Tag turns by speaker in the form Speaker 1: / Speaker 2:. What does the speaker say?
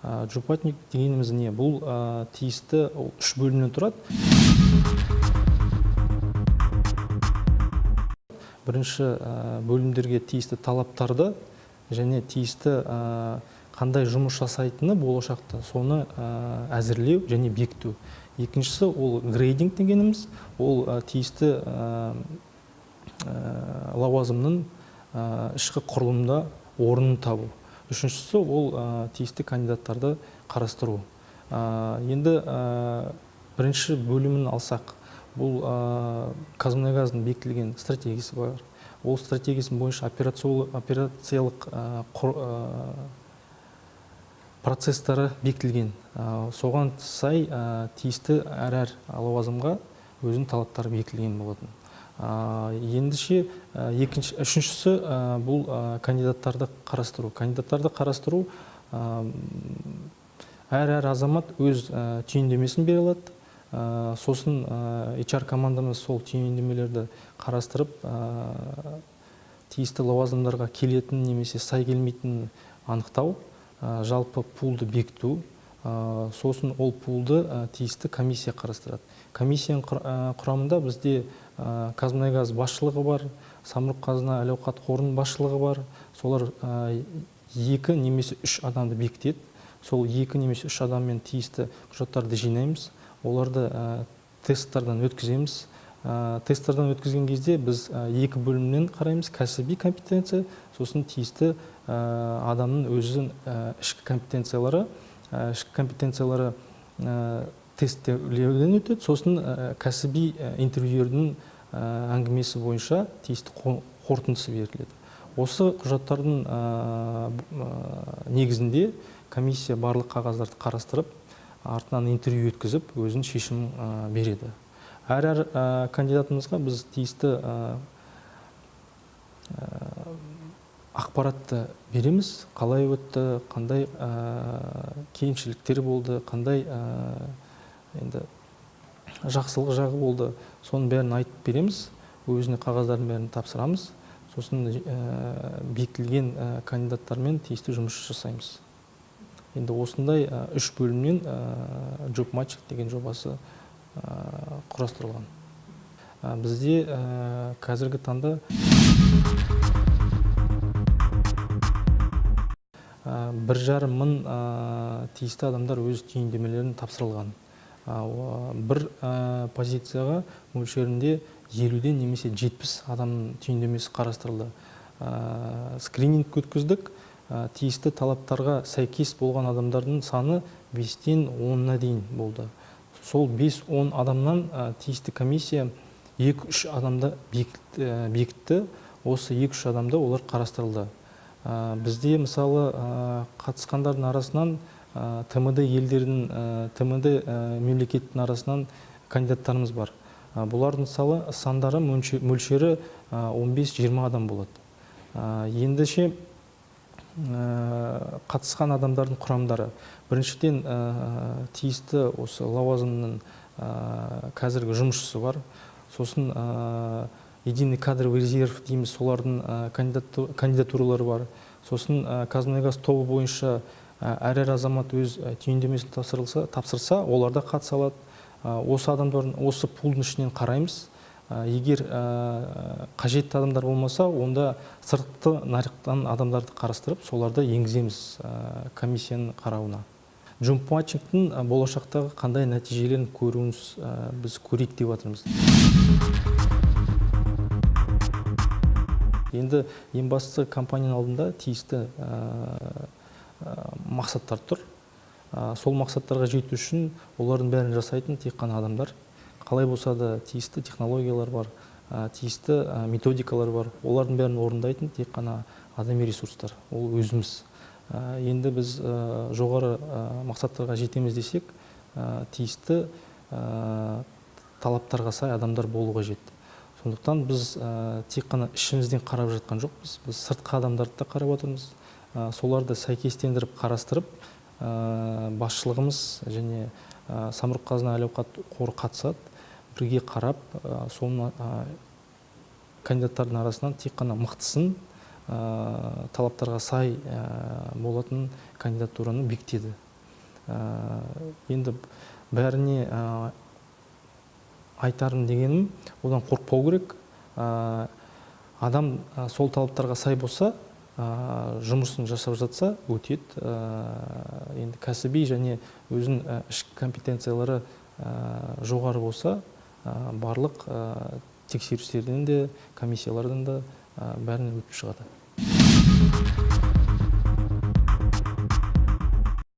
Speaker 1: Жопатник дегеніміз не? Бұл тиісті үш бөлімнен тұрады. Бірінші бөлімдерге тиісті талаптарды және тиісті қандай жұмыс жасайтыны болашақта соны әзірлеу және бекіту. Екіншісі ол грейдинг дегеніміз, ол тиісті лауазымның ішкі құрылымда орнын табу. Үшіншісі ол тиісті кандидаттарды қарастыру. Енді бірінші бөлімін алсақ, бұл Қазмұнайгаздың бекітілген стратегиясы бар. Ол стратегиясын бойынша операциялық процесстары бекітілген. Соған сай тиісті әр лауазымға өзінің талаптары бекітілген болатын. Ендіше үшіншісі бұл кандидаттарды қарастыру. Кандидаттарды қарастыру әр азамат өз түйіндемесін бере алады. Сосын HR командамыз сол түйіндемелерді қарастырып, тиісті лауазымдарға келетін немесе сай келмейтінін анықтау, жалпы пулды бекіту, сосын ол пулды тиісті комиссия қарастырады. Комиссияның құрамында бізде Қазмұнайгаз басшылығы бар, Самұрық-қазына әл-ауқат қорының басшылығы бар. Солар 2 немесе 3 адамды бекітеді. Сол 2 немесе 3 адаммен тиісті құжаттарды жинаймыз. Оларды тесттардан өткіземіз. Тесттардан өткізген кезде біз 2 бөлімнен қараймыз: кәсіби компетенция, сосын тиісті адамның өзінің ішкі компетенциялары. Ішкі компетенциялары тесттеуден өтеді, сосын кәсіби интервьюердің әңгімесі бойынша тиісті қорытындысы беріледі. Осы құжаттардың негізінде комиссия барлық қағаздарды қарастырып, артынан интервью өткізіп, өзінің шешімін береді. Әр кандидатымызға біз тиісті ақпаратты береміз. Қалай өтті, қандай кемшіліктері болды, қандай жақсылық жағы болды, соның бәрін айтып береміз. Өзіне қағаздардың бәрін тапсырамыз. Сосын бекітілген кандидаттармен тиісті жұмыс жасаймыз. Енді осындай 3 бөлімнен JobMatching деген жобасы құрастырылған. Бізде қазіргі таңда 1,5 мың тиісті адамдар өз түйіндемелерін тапсырылған. Бір позицияға мөлшерінде 50-ден немесе 70 адамның түйіндемесі қарастырылды. Скрининг өткіздік. Тиісті талаптарға сәйкес болған адамдардың саны 5-тен 10-на дейін болды. Сол 5-10 адамнан тиісті комиссия 2-3 адамды бекітті. Осы 2-3 адамды олар қарастырылды. Бізде мысалы қатысқандардың арасынан ТМД елдердің, ТМД мемлекеттің арасынан кандидаттарымыз бар. Бұлардың мысалы сандары мөлшері 15-20 адам болады. Ендіше қатысқан адамдардың құрамдары. Біріншіден тиісті осы лауазымның қазіргі жұмысшысы бар. Сосын единый кадровый резерв дейміз, солардың кандидатуралары бар. Сосын Қазмұнайгаз тобы бойынша әр азамат өз түйіндемесін тапсырса, оларда қатыса алады. Осы адамдардың, осы пулдың ішінен қараймыз. Егер қажетті адамдар болмаса, онда сыртқы нарықтан адамдарды қарастырып, соларды енгіземіз комиссияның қарауына. JobMatching'тың болашақтағы қандай нәтижелерін көруіміз біз көрейік деп жатырмыз. Енді ең бастысы компанияның алдында тиісті мақсаттар тұр. Сол мақсаттарға жету үшін олардың бәрін жасайтын тек қана адамдар. Қалай болса да тиісті технологиялар бар, тиісті методикалар бар. Олардың бәрін орындайтын тек қана адами ресурстар. Ол өзіміз. Енді біз жоғары мақсаттарға жетеміз десек, тиісті талаптарға сай адамдар болуға жетті. Сондықтан біз тек қана ішімізден қарап жатқан жоқпыз. Біз сыртқы адамдарды да қарап отырмыз. Соларды сәйкестендіріп қарастырып, басшылығымыз және Самұрық-қазына әл-ауқат қоры қатысады. Бірге қарап, соның кандидаттардың арасынан тек қана мықтысын, талаптарға сай болатын кандидатураны бекітеді. Енді бәріне айтарым дегенім, одан қорықпау керек. Адам сол талаптарға сай болса, жұмысын жасап жатса өтеді. Енді кәсіби және өзін ішкі компетенциялары жоғары болса, барлық тексерістерден де, комиссиялардан да бәрінен өтіп шығады.